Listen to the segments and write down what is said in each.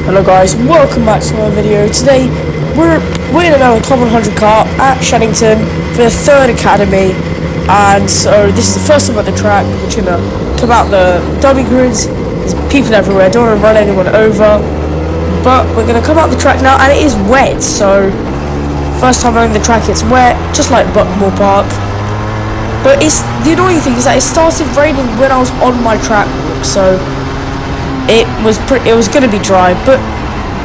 Hello guys, welcome back to another video. Today we're in another Club100 kart at Shenington for the 3rd Academy, and so this is the first time at the track. We're gonna come out the dummy grids. There's people everywhere, don't want to run anyone over, but we're gonna come out the track now, and it is wet, so first time running the track it's wet, just like Buckmore Park. But the annoying thing is that it started raining when I was on my track walk, so it was gonna be dry. But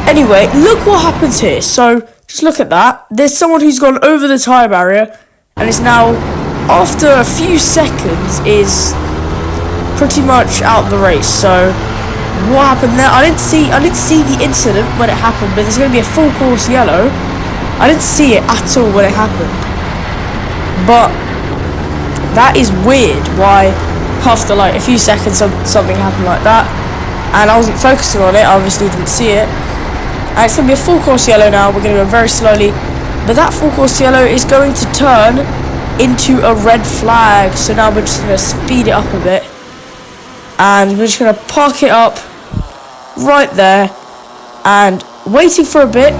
anyway, look what happens here. So just look at that. There's someone who's gone over the tyre barrier and is now, after a few seconds, is pretty much out of the race. So what happened there? I didn't see the incident when it happened, but there's gonna be a full course yellow. I didn't see it at all when it happened, but that is weird. Why after like a few seconds something happened like that? And I wasn't focusing on it, I obviously didn't see it. And it's going to be a full course yellow now, we're going to go very slowly. But that full course yellow is going to turn into a red flag. So now we're just going to speed it up a bit. And we're just going to park it up right there. And waiting for a bit.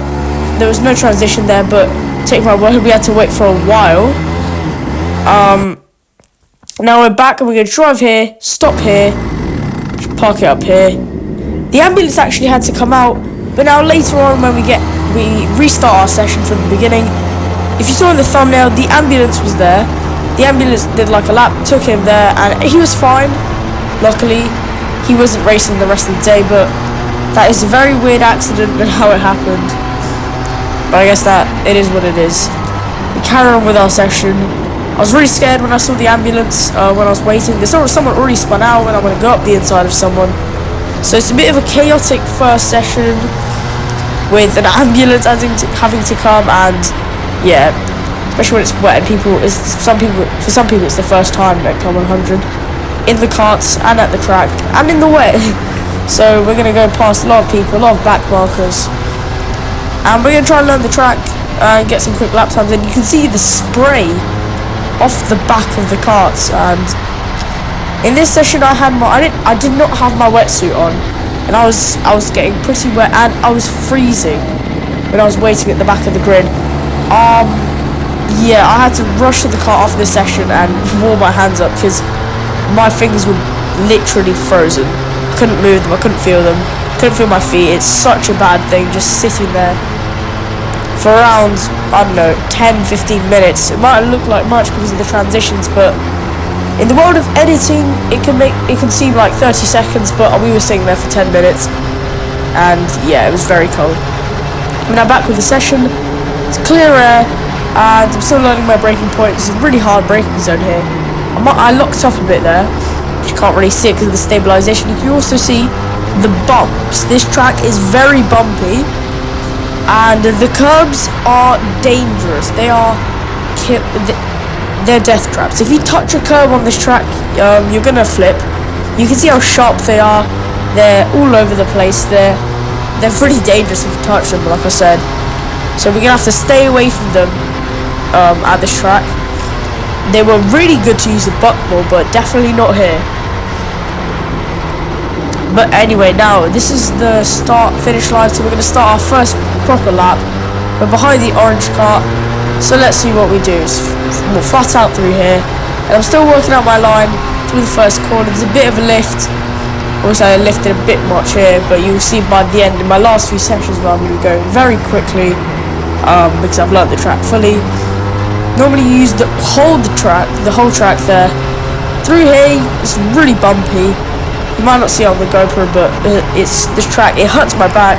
There was no transition there, but take my word, we had to wait for a while. Now we're back and we're going to drive here, stop here. Park it up here. The ambulance actually had to come out, but now later on when we restart our session from the beginning, if you saw in the thumbnail, the ambulance was there. The ambulance did like a lap, took him there, and he was fine. Luckily, he wasn't racing the rest of the day, but that is a very weird accident and how it happened. But I guess that it is what it is. We carry on with our session. I was really scared when I saw the ambulance when I was waiting. There's someone already spun out and I'm going to go up the inside of someone. So it's a bit of a chaotic first session with an ambulance having to come, and yeah, especially when it's wet and for some people it's the first time at Club 100 in the karts and at the track and in the wet. So we're going to go past a lot of people, a lot of back markers, and we're going to try and learn the track and get some quick lap times. And you can see the spray off the back of the karts. And in this session I did not have my wetsuit on, and I was getting pretty wet and I was freezing when I was waiting at the back of the grid. Yeah, I had to rush to the car after the session and warm my hands up because my fingers were literally frozen. I couldn't move them, I couldn't feel them, couldn't feel my feet. It's such a bad thing just sitting there for around, I don't know, 10-15 minutes. It might look like much because of the transitions, but in the world of editing it can seem like 30 seconds, but we were sitting there for 10 minutes, and yeah, it was very cold. We're now back with the session. It's clear air, and I'm still learning my braking point. It's a really hard braking zone here. I locked up a bit there, but you can't really see it because of the stabilization. You can also see the bumps. This track is very bumpy, and the curbs are dangerous. They're death traps. If you touch a curb on this track, you're gonna flip. You can see how sharp they are. They're all over the place. They're pretty dangerous if you touch them, like I said. So we're gonna have to stay away from them at this track. They were really good to use at Buckmore, but definitely not here. But anyway, now this is the start-finish line, so we're going to start our first proper lap. We're behind the orange cart, so let's see what we do. We'll flat out through here, and I'm still working out my line through the first corner. There's a bit of a lift. Also, I lifted a bit much here, but you'll see by the end, in my last few sessions, where I'm going to be going very quickly because I've learned the track fully. Normally you use the whole track there. Through here, it's really bumpy. You might not see it on the GoPro, but this track, it hurts my back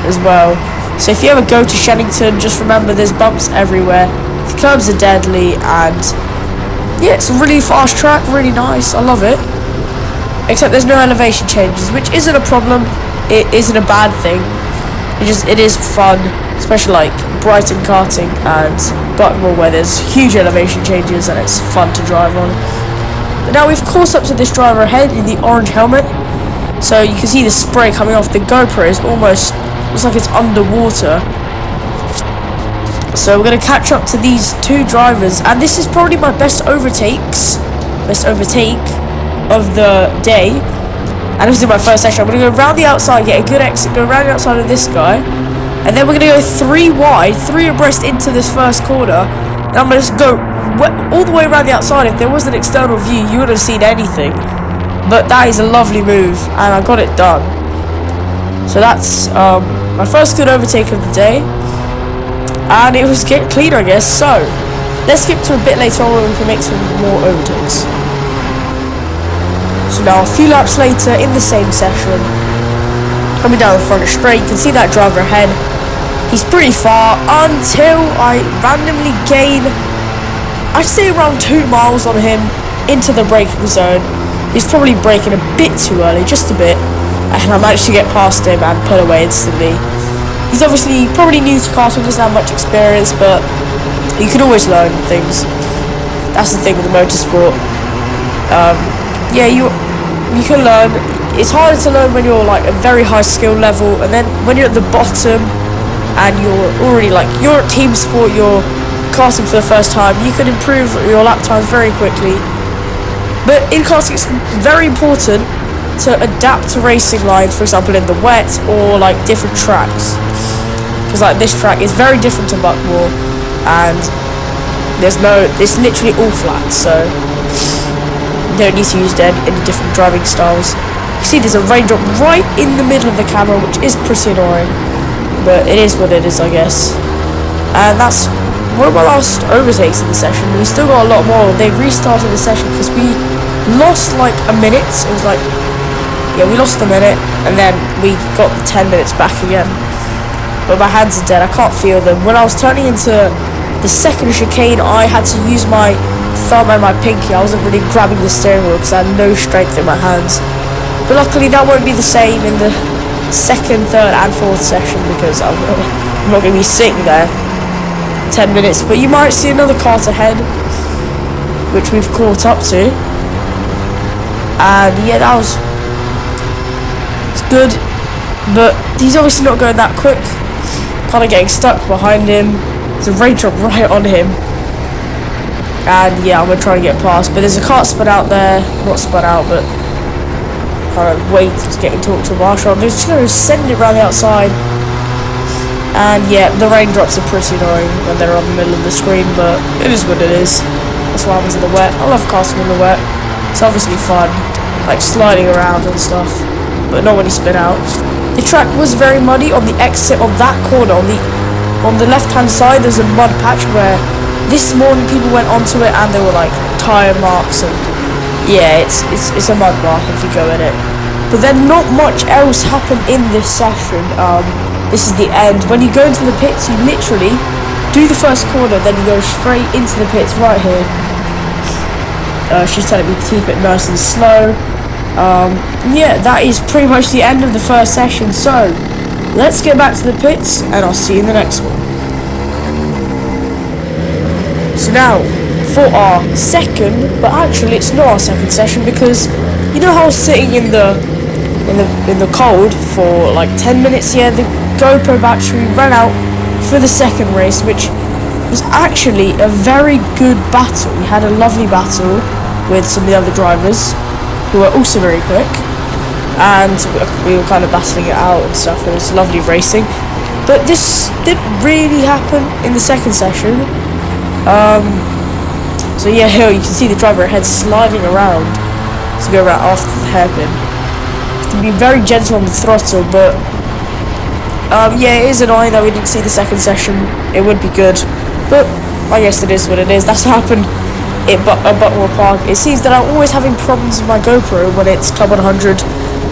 as well. So if you ever go to Shenington, just remember there's bumps everywhere. The curbs are deadly, and yeah, it's a really fast track, really nice. I love it. Except there's no elevation changes, which isn't a problem. It isn't a bad thing. It is fun, especially like Brighton karting and Buckmore, where there's huge elevation changes and it's fun to drive on. But now we've caught up to this driver ahead in the orange helmet, so you can see the spray coming off. The GoPro is almost, looks like it's underwater. So we're going to catch up to these two drivers, and this is probably my best overtake of the day. And this is my first section. I'm going to go around the outside, get a good exit, go around the outside of this guy. And then we're going to go 3 wide, 3 abreast into this first corner. And I'm going to just go all the way around the outside. If there was an external view, you wouldn't have seen anything. But that is a lovely move, and I got it done. So that's my first good overtake of the day. And it was getting cleaner, I guess. So, let's skip to a bit later on where we can make some more overtakes. So now, a few laps later, in the same session, coming down the front straight, you can see that driver ahead. He's pretty far until I randomly gain, I'd say around 2 miles on him into the braking zone. He's probably braking a bit too early, just a bit, and I managed to get past him and pull away instantly. He's obviously probably new to karting, doesn't have much experience, but you can always learn things. That's the thing with the motorsport. Yeah, you can learn. It's harder to learn when you're like a very high skill level, and then when you're at the bottom and you're already like, you're at team sport, you're karting for the first time, you can improve your lap times very quickly. But in karting, it's very important to adapt to racing lines, for example in the wet or like different tracks, because like this track is very different to Buckmore, and it's literally all flat, so you don't need to use any different driving styles. You see there's a raindrop right in the middle of the camera, which is pretty annoying, but it is what it is, I guess. And that's one of my last overtakes in the session. We still got a lot more. They restarted the session because we lost like a minute. It was like, yeah, we lost a minute, and then we got the 10 minutes back again. But my hands are dead, I can't feel them. When I was turning into the second chicane, I had to use my thumb and my pinky. I wasn't really grabbing the steering wheel because I had no strength in my hands. But luckily that won't be the same in the second, third and fourth session, because I'm not going to be sitting there 10 minutes. But you might see another kart ahead, which we've caught up to. And yeah, that was good, but he's obviously not going that quick. Kind of getting stuck behind him. There's a raindrop right on him, and yeah, I'm gonna try to get past. But there's a kart spun out there, not spun out, but kind of wait, it's getting talked to Marshall. I'm just gonna send it around the outside, and yeah, the raindrops are pretty annoying when they're on the middle of the screen, but it is what it is. That's what happens in the wet. I love karting in the wet. It's obviously fun, like sliding around and stuff, but not when you spin out. The track was very muddy on the exit of that corner. On the left hand side there's a mud patch where this morning people went onto it and there were like tyre marks, and yeah, it's a mud bath if you go in it. But then not much else happened in this session. This is the end. When you go into the pits, you literally do the first corner, then you go straight into the pits right here. She's telling me to keep it nice and slow. Yeah, that is pretty much the end of the first session, so let's get back to the pits and I'll see you in the next one. So now for our second, but actually it's not our second session, because you know how I was sitting in the cold for like 10 minutes here. The GoPro battery ran out for the second race, which was actually a very good battle. We had a lovely battle with some of the other drivers who were also very quick, and we were kind of battling it out and stuff. It was lovely racing, but this didn't really happen in the second session. So yeah, here you can see the driver ahead sliding around to go around after the hairpin. You have to be very gentle on the throttle, but yeah, it is annoying that we didn't see the second session. It would be good, but I guess it is what it is. That's what happened at Buckmore Park. It seems that I'm always having problems with my GoPro when it's Club 100.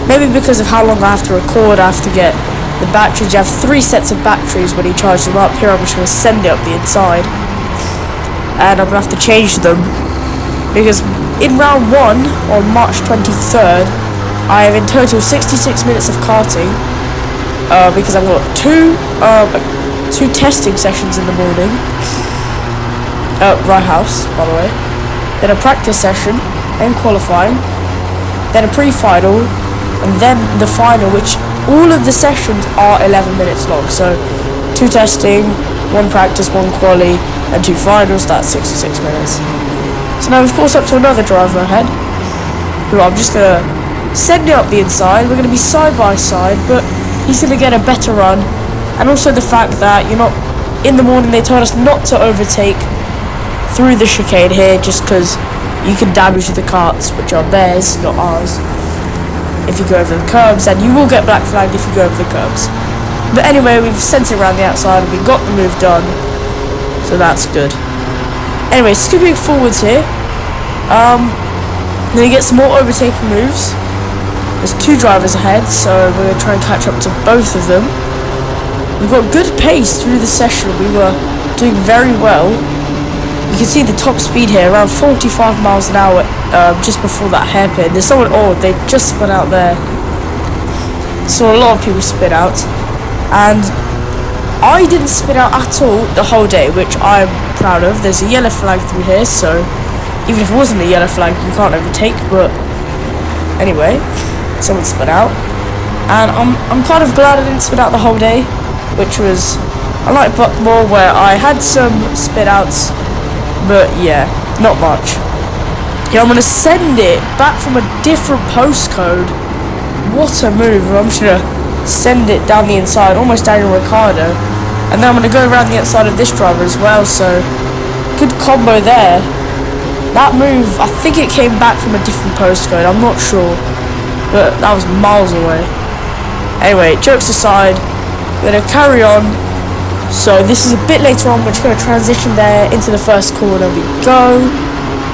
Maybe because of how long I have to record. I have to get the batteries. You have 3 sets of batteries when you charge them up. Here I'm just going to send it up the inside, and I'm going to have to change them, because in round 1 on March 23rd I have in total 66 minutes of karting, because I've got two testing sessions in the morning at Rye House, by the way, then a practice session, then qualifying, then a pre-final, and then the final, which all of the sessions are 11 minutes long. So 2 testing, 1 practice, 1 quali, and 2 finals. That's 66 minutes. So now we've caught up to another driver ahead, who I'm just gonna send it up the inside. We're going to be side by side, but he's going to get a better run. And also the fact that you're not, in the morning they told us not to overtake through the chicane here, just because you can damage the karts, which are theirs, not ours, if you go over the curbs, and you will get black flagged if you go over the curbs. But anyway, we've sent it around the outside and we got the move done, so that's good. Anyway, skipping forwards here, then you get some more overtaking moves. There's 2 drivers ahead, so we're going to try and catch up to both of them. We've got good pace through the session. We were doing very well. You can see the top speed here, around 45 miles an hour, just before that hairpin. There's someone, they just spun out there. Saw a lot of people spin out. And I didn't spin out at all the whole day, which I'm proud of. There's a yellow flag through here, so even if it wasn't a yellow flag, you can't overtake. But anyway, someone spun out. And I'm kind of glad I didn't spin out the whole day, which was, I like Buckmore, where I had some spin outs, but yeah, not much. Yeah, I'm going to send it back from a different postcode. What a move. I'm just going to send it down the inside, almost Daniel Ricciardo. And then I'm going to go around the outside of this driver as well, so good combo there. That move, I think it came back from a different postcode, I'm not sure, but that was miles away. Anyway, jokes aside, we're going to carry on. So this is a bit later on, we're just going to transition there into the first corner. We go,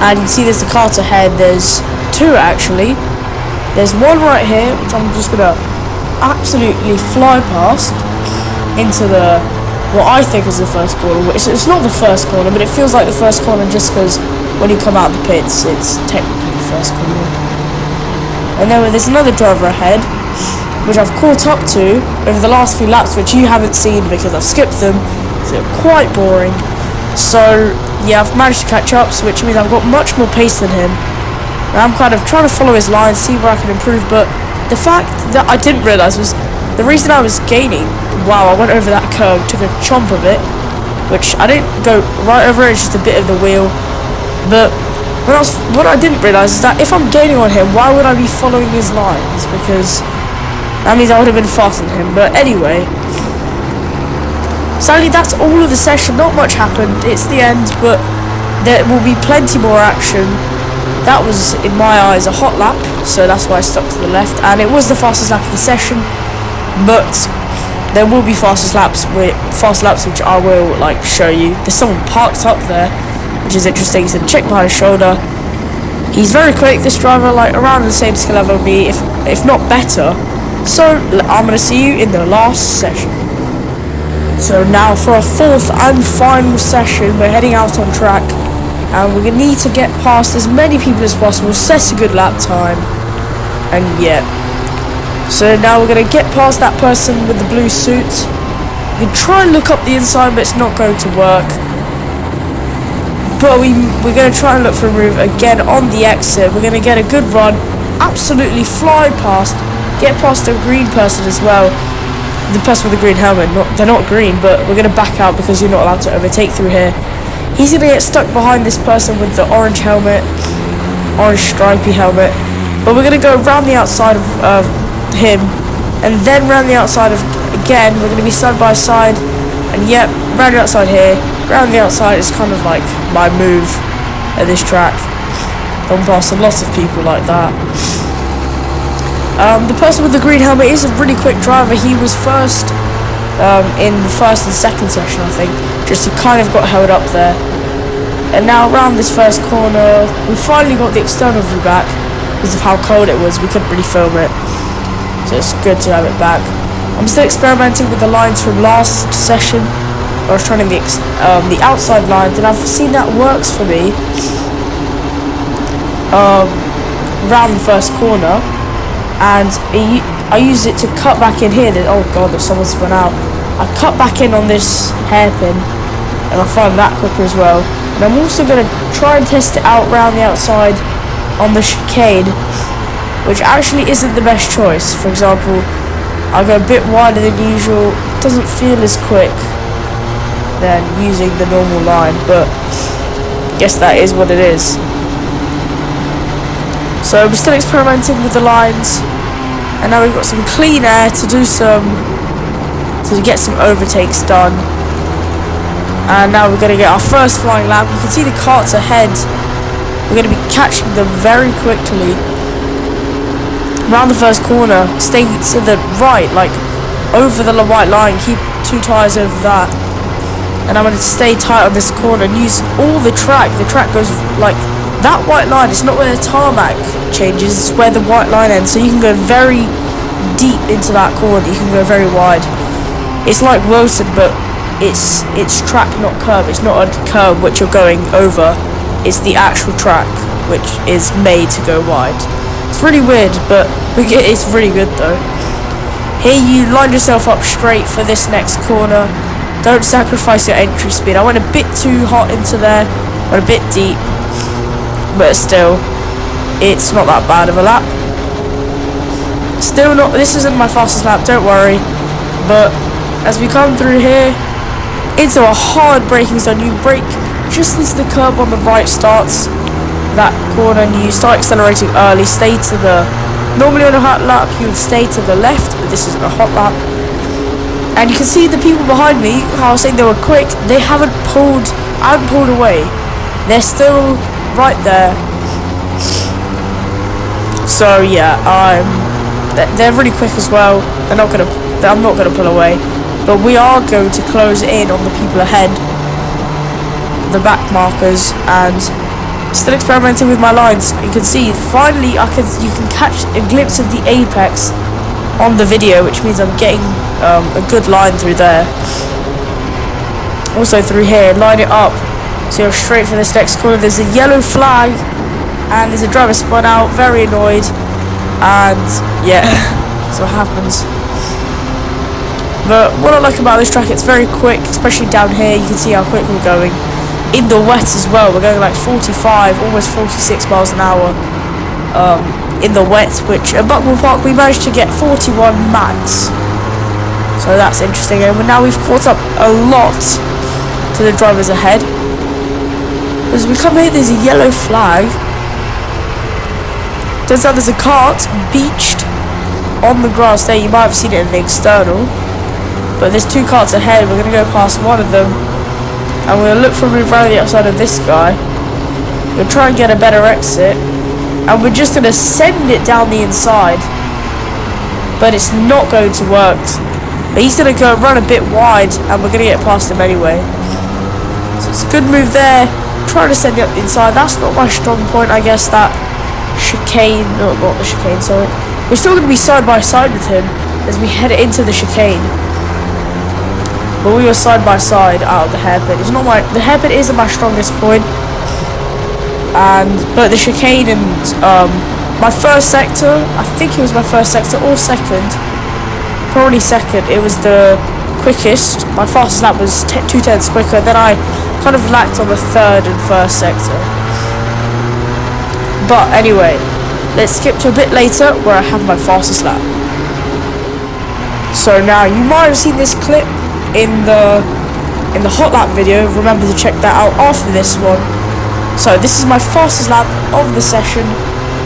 and you can see there's a kart ahead. There's 2 actually. There's one right here, which I'm just going to absolutely fly past into the, what I think is the first corner. It's not the first corner, but it feels like the first corner just because when you come out of the pits, it's technically the first corner. And then there's another driver ahead, which I've caught up to over the last few laps, which you haven't seen because I've skipped them, so they're quite boring. So yeah, I've managed to catch up, so which means I've got much more pace than him. And I'm kind of trying to follow his line, see where I can improve, but the fact that I didn't realise was the reason I was gaining. Wow, I went over that curve, took a chomp of it, which I didn't go right over it, it's just a bit of the wheel. But what I didn't realise is that if I'm gaining on him, why would I be following his lines? Because that means I would have been faster than him. But anyway, sadly that's all of the session. Not much happened. It's the end, but there will be plenty more action. That was, in my eyes, a hot lap, so that's why I stuck to the left. And it was the fastest lap of the session, but there will be fast laps which I will show you. There's someone parked up there, which is interesting. He's check behind his shoulder. He's very quick, this driver, around the same skill level as me, if not better. So I'm going to see you in the last session. So now for our 4th and final session, we're heading out on track, and we're going to need to get past as many people as possible, set a good lap time, and yeah. So now we're going to get past that person with the blue suit. We can try and look up the inside, but it's not going to work. But we're going to try and look for a move again on the exit. We're going to get a good run, absolutely fly past, get past the green person as well. The person with the green helmet, they're not green, but we're going to back out because you're not allowed to overtake through here. He's going to get stuck behind this person with the orange helmet, orange stripy helmet. But we're going to go around the outside of him, and then round the outside of, again, we're going to be side by side, and yep, round the outside here. Round the outside is kind of like my move at this track. Gone past a lot of people like that. The person with the green helmet is a really quick driver. He was first in the first and second session, I think. Just he kind of got held up there. And now around this first corner, we finally got the external view back because of how cold it was. We couldn't really film it, so it's good to have it back. I'm still experimenting with the lines from last session. I was trying the outside lines, and I've seen that works for me around the first corner, and I use it to cut back in here. Oh god, there's someone spun out. I cut back in on this hairpin, and I find that quicker as well. And I'm also going to try and test it out round the outside on the chicane, which actually isn't the best choice. For example, I go a bit wider than usual, doesn't feel as quick than using the normal line, but I guess that is what it is. So we're still experimenting with the lines, and now we've got some clean air to get some overtakes done. And now we're going to get our first flying lap. You can see the karts ahead. We're going to be catching them very quickly. Around the first corner, stay to the right, like over the white line, keep 2 tyres over that. And I'm going to stay tight on this corner and use all the track. The track goes like that white line. It's not where the tarmac changes, it's where the white line ends. So you can go very deep into that corner. You can go very wide. It's like Wilson, but it's track, not curb. It's not a curb which you're going over. It's the actual track which is made to go wide. It's really weird, but it's really good though. Here you line yourself up straight for this next corner. Don't sacrifice your entry speed. I went a bit too hot into there, went a bit deep, but still, it's not that bad of a lap. Still not, this isn't my fastest lap, don't worry. But as we come through here, into a hard braking zone, you brake just as the curb on the right starts that corner, and you start accelerating early. Stay to the, normally on a hot lap you would stay to the left, but this isn't a hot lap. And you can see the people behind me, how I was saying they were quick, I haven't pulled away. They're still right there. So yeah, they're really quick as well. I'm not gonna pull away, but we are going to close in on the people ahead, the back markers, and still experimenting with my lines. You can see finally you can catch a glimpse of the apex on the video, which means I'm getting a good line through there. Also through here, line it up so you're straight for this next corner. There's a yellow flag and there's a driver spun out, very annoyed, and yeah, that's what happens. But what I like about this track, it's very quick, especially down here. You can see how quick we're going. In the wet as well, we're going like 45, almost 46 miles an hour in the wet, which at Buckmore Park we managed to get 41 max. So that's interesting, and now we've caught up a lot to the drivers ahead. As we come here, there's a yellow flag. Turns out there's a kart beached on the grass there. You might have seen it in the external, but there's 2 karts ahead. We're going to go past one of them, and we'll look for a move around the outside of this guy. We'll try and get a better exit, and we're just going to send it down the inside, but it's not going to work. But he's going to go run a bit wide, and we're going to get past him anyway. So it's a good move there, trying to send it up the inside. That's not my strong point, I guess, that chicane, no, not the chicane, sorry. We're still going to be side by side with him as we head into the chicane. But we were side by side out of the hairpin. The hairpin isn't my strongest point, but the chicane and my first sector, I think it was my first sector or second, probably second. It was the quickest. My fastest lap was 2/10 quicker. Then I kind of lacked on the third and first sector. But anyway, let's skip to a bit later where I have my fastest lap. So now you might have seen this clip in the hot lap video. Remember to check that out after this one. So this is my fastest lap of the session,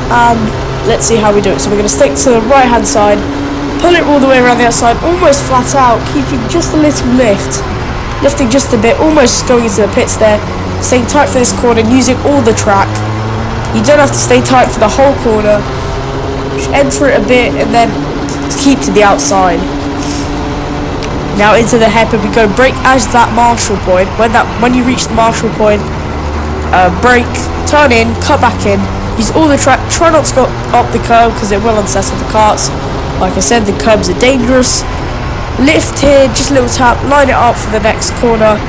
and let's see how we do it. So we're going to stick to the right hand side, pull it all the way around the outside, almost flat out, keeping just a little lifting just a bit, almost going into the pits there, staying tight for this corner and using all the track. You don't have to stay tight for the whole corner, just enter it a bit and then keep to the outside. Now into the hairpin we go, brake as that marshal point. When you reach the marshal point, brake, turn in, cut back in, use all the track, try not to go up the curb because it will unsettle the karts. Like I said, the curbs are dangerous. Lift here, just a little tap, line it up for the next corner,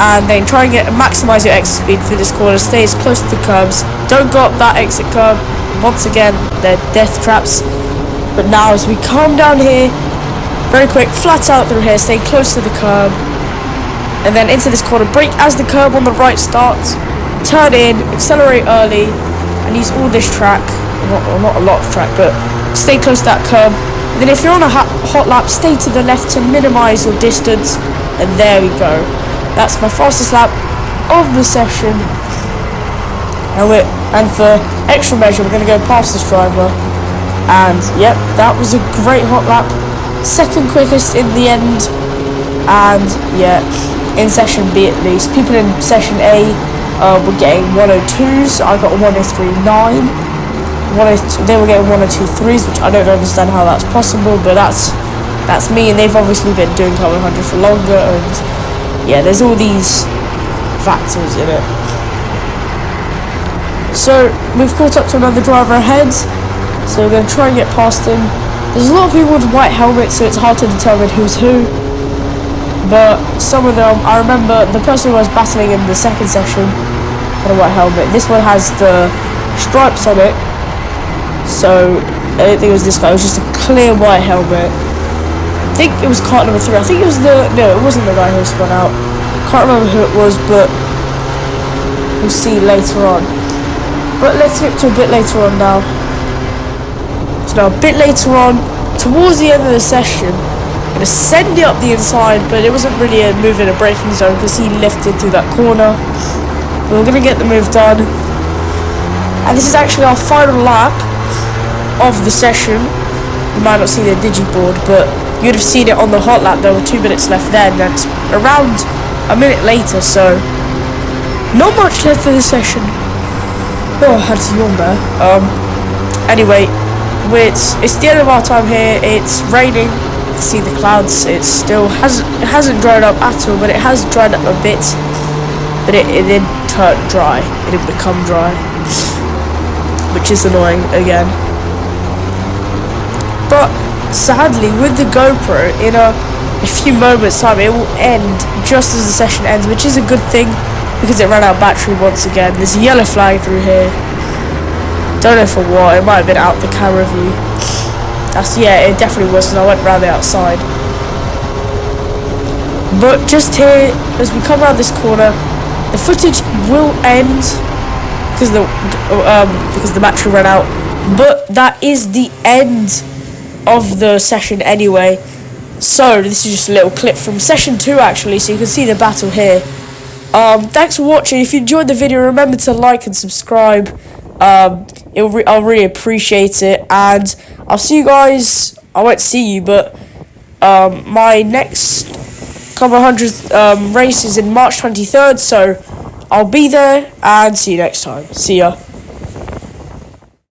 and then try and maximise your exit speed through this corner, stay as close to the curbs. Don't go up that exit curb. Once again, they're death traps. But now as we come down here, very quick, flat out through here, stay close to the curb, and then into this corner, brake as the curb on the right starts, turn in, accelerate early, and use all this track, not a lot of track, but stay close to that curb. And then if you're on a hot lap, stay to the left to minimise your distance, and there we go. That's my fastest lap of the session. And for extra measure, we're going to go past this driver. And yep, that was a great hot lap. Second quickest in the end. And yeah, in session B at least. People in session A were getting 102s. I got 1039. They were getting 1023s, which I don't understand how that's possible, but that's me, and they've obviously been doing Club 100 for longer, and yeah, there's all these factors in it. So we've caught up to another driver ahead, so we're going to try and get past him. There's a lot of people with white helmets, so it's hard to determine who's who, but some of them, I remember the person who was battling in the second session had a white helmet. This one has the stripes on it, so I don't think it was this guy. It was just a clear white helmet. I think it was kart number 3. I think it was no, it wasn't the guy who spun out. Can't remember who it was, but we'll see later on. But let's get to a bit later on now. So now a bit later on, towards the end of the session, I'm going to send it up the inside, but it wasn't really a move in a braking zone because he lifted through that corner. But we're going to get the move done. And this is actually our final lap of the session. You might not see the digiboard, but you'd have seen it on the hot lap. There were 2 minutes left then, and it's around a minute later, so not much left for the session. Oh, I had to yawn there. Anyway, it's the end of our time here. It's raining. You can see the clouds. It still hasn't dried up at all, but it has dried up a bit. But it didn't turn dry. It didn't become dry, which is annoying again. But sadly, with the GoPro, in a few moments time, it will end just as the session ends, which is a good thing because it ran out of battery once again. There's a yellow flag through here. Don't know for what. It might have been out the camera view. Yeah, it definitely was because I went round the outside. But just here, as we come around this corner, the footage will end because the battery ran out. But that is the end of the session anyway. So this is just a little clip from session 2 actually, so you can see the battle here. Thanks for watching. If you enjoyed the video, remember to like and subscribe. I'll really appreciate it, and I'll see you guys. I won't see you, but my next Club 100 race is in March 23rd, so I'll be there, and see you next time. See ya.